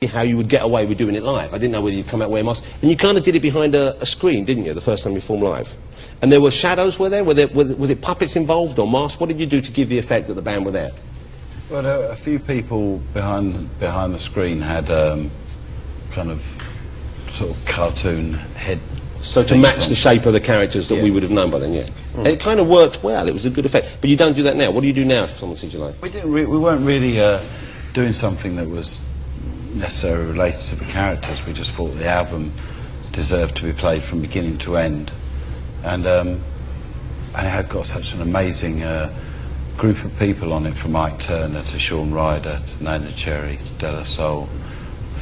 how you would get away with doing it live. I didn't know whether you'd come out wearing masks. And you kind of did it behind a screen, didn't you, the first time you performed live? And there were shadows, were there? Was it puppets involved or masks? What did you do to give the effect that the band were there? Well, a few people behind the screen had kind of sort of cartoon head. So to match the shape of the characters that we would have known by then, yeah. And it kind of worked well. It was a good effect. But you don't do that now. What do you do now if someone sees you live? We weren't really doing something that was necessarily related to the characters. We just thought the album deserved to be played from beginning to end, and it had got such an amazing group of people on it, from Ike Turner to Shaun Ryder to Nana Cherry, De La Soul,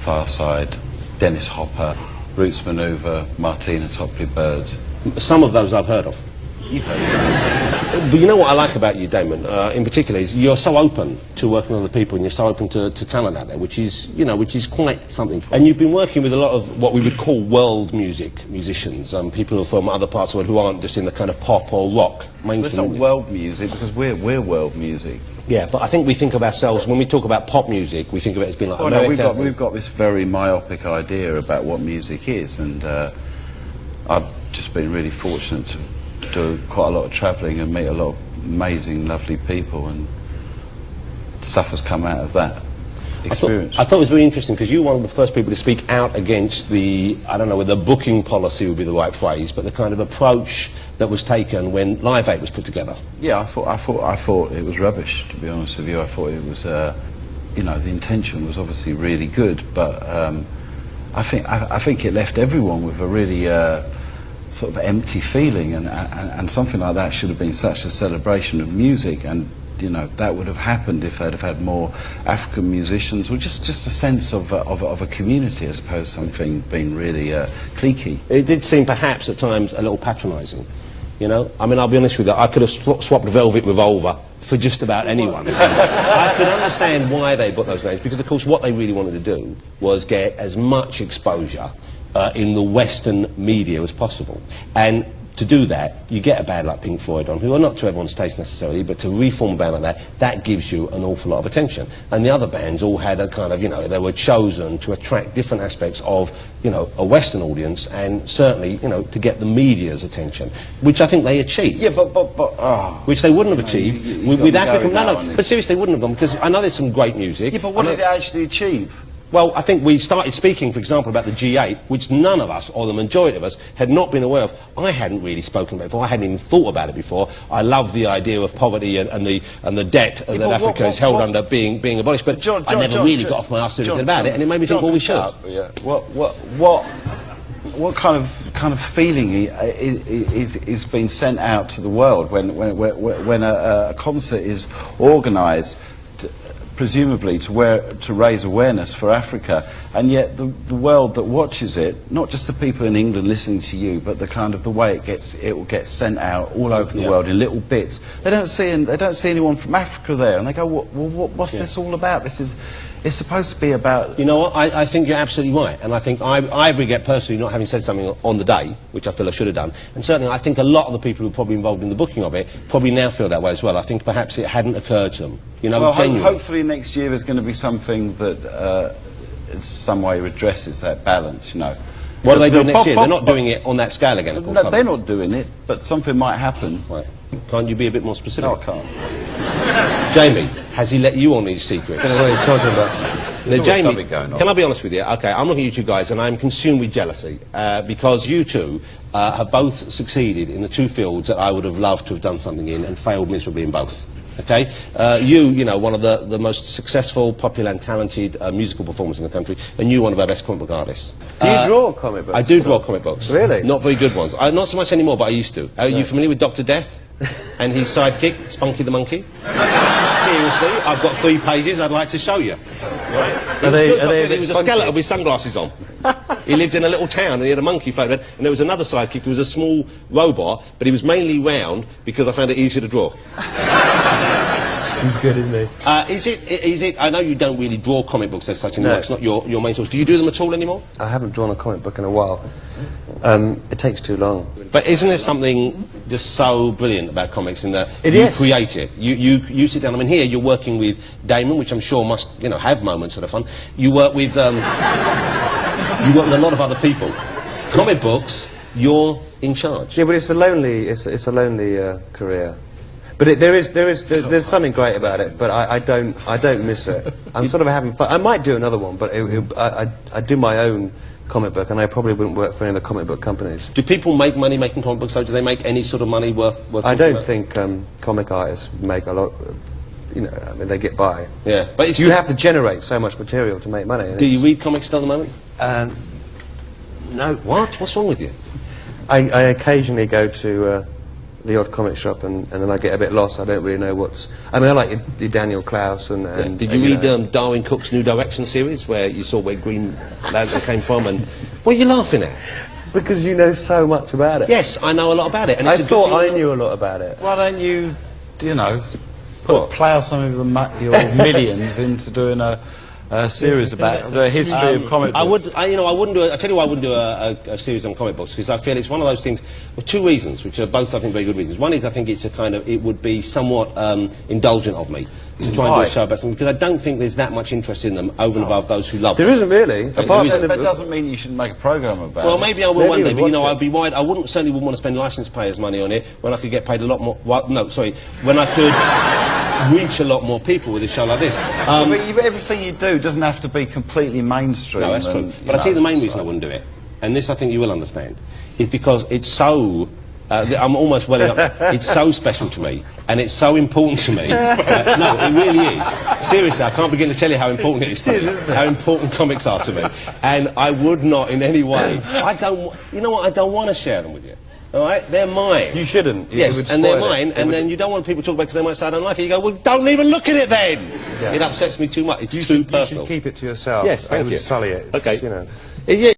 Far Side, Dennis Hopper, Roots Maneuver, Martina Topley Bird. Some of those I've heard of. You've heard of them. But you know what I like about you, Damon, in particular, is you're so open to working with other people, and you're so open to talent out there, which is quite something. And you've been working with a lot of what we would call world musicians, people from other parts of the world who aren't just in the kind of pop or rock mainstream. It's not world music, because we're world music. Yeah, but I think we think of ourselves, when we talk about pop music, we think of it as being like America. No, we've got this very myopic idea about what music is, and I've just been really fortunate to do quite a lot of travelling and meet a lot of amazing, lovely people, and stuff has come out of that experience. I thought it was very interesting, because you were one of the first people to speak out against the, I don't know whether booking policy would be the right phrase, but the kind of approach that was taken when Live 8 was put together. Yeah, I thought it was rubbish, to be honest with you. I thought it was, the intention was obviously really good, but I think it left everyone with a really sort of empty feeling, and something like that should have been such a celebration of music, and that would have happened if they'd have had more African musicians, or just a sense of a community, as opposed to something being really cliquey. It did seem perhaps at times a little patronising, I mean, I'll be honest with you, I could have swapped Velvet Revolver for just about anyone. I could understand why they put those names, because of course what they really wanted to do was get as much exposure in the Western media as possible. And to do that, you get a band like Pink Floyd on, who are not to everyone's taste necessarily, but to reform a band like that gives you an awful lot of attention. And the other bands all had a kind of, they were chosen to attract different aspects of, a Western audience, and certainly, to get the media's attention, which I think they achieved. Yeah, which they wouldn't have achieved with African. No, but seriously, they wouldn't have done, because I know there's some great music. Yeah, but what did they actually achieve? Well, I think we started speaking, for example, about the G8, which none of us, or the majority of us, had not been aware of. I hadn't really spoken about it before. I hadn't even thought about it before. I love the idea of poverty and the debt that Africa is held under being abolished, but I never really got off my arse to do anything about it, and it made me think, well, we should. Yeah. What kind of feeling is being sent out to the world when a concert is organised, presumably to raise awareness for Africa, and yet the world that watches it, not just the people in England listening to you, but the way it will get sent out all over the world in little bits. They don't see anyone from Africa there, and they go, what's this all about? It's supposed to be about... You know what, I think you're absolutely right, and I think I regret personally not having said something on the day, which I feel I should have done, and certainly I think a lot of the people who are probably involved in the booking of it probably now feel that way as well. I think perhaps it hadn't occurred to them, Well, hopefully next year there's going to be something that in some way redresses that balance, What are they doing next year? They're not doing it on that scale again, of course. No, they're not doing it, but something might happen. Right. Can't you be a bit more specific? No, I can't. Jamie, has he let you on these secrets? I don't know what he's talking about. Now, Jamie, can I be honest with you? Okay, I'm looking at you two guys, and I'm consumed with jealousy, because you two have both succeeded in the two fields that I would have loved to have done something in, and failed miserably in both. Okay, one of the most successful, popular and talented musical performers in the country, and you one of our best comic book artists. Do you draw comic books? I do draw comic books. Really? Not very good ones. Not so much anymore, but I used to. Are you familiar with Dr. Death and his sidekick, Spunky the Monkey? Seriously, I've got 3 pages I'd like to show you. Right? He was a skeleton with sunglasses on. He lived in a little town and he had a monkey floating, and there was another sidekick who was a small robot, but he was mainly round because I found it easier to draw. He's good, isn't he? Is it? I know you don't really draw comic books as such anymore. No. It's not your main source. Do you do them at all anymore? I haven't drawn a comic book in a while. It takes too long. But isn't there something just so brilliant about comics in that It you is. create it? You sit down. I mean, here you're working with Damon, which I'm sure must, you know, have moments that are fun. You work with you work with a lot of other people. Comic books, you're in charge. Yeah, but it's a lonely career. But there's something great about it. But I don't miss it. I'm sort of having fun. I might do another one, but I do my own comic book, and I probably wouldn't work for any of the comic book companies. Do people make money making comic books, though? Do they make any sort of money worth I don't think comic artists make a lot. You know, I mean, they get by. Yeah, but it's you have to generate so much material to make money. Do you read comics still at the moment? No. What? What's wrong with you? I occasionally go to the odd comic shop, and then I get a bit lost. I don't really know what's... I mean, I like your Daniel Klaus and... Did you read Darwin Cook's New Direction series, where you saw where Green Lantern came from, and... What are you laughing at? Because you know so much about it. Yes, I know a lot about it. And I thought I knew a lot about it. Why don't you know, plough some of your millions into doing a series about the history of comic books? I wouldn't do. I tell you why I wouldn't do a series on comic books, because I feel it's one of those things. For two reasons, which are both I think very good reasons. One is I think it would be somewhat indulgent of me to try and do a show about something, because I don't think there's that much interest in them over and above those who love them. There isn't really. That doesn't mean you shouldn't make a programme about it. Well, maybe I will one day, but you know, I'd be wide. I certainly wouldn't want to spend licence payers' money on it when I could get paid a lot more. When I could reach a lot more people with a show like this. But everything you do doesn't have to be completely mainstream. No, that's true. But I tell you the main reason I wouldn't do it, and this I think you will understand, is because it's so... I'm almost welling up. It's so special to me, and it's so important to me. No, it really is. Seriously, I can't begin to tell you how important it is to me, how important comics are to me. And I would not in any way... You know what, I don't want to share them with you. All right? They're mine. You shouldn't. Yes, and they're mine, and then you don't want people to talk about it because they might say I don't like it. You go, well, don't even look at it then! Yeah. It upsets me too much. It's too personal. You should keep it to yourself. Yes, thank you. Sully it. Okay. You know. Yeah.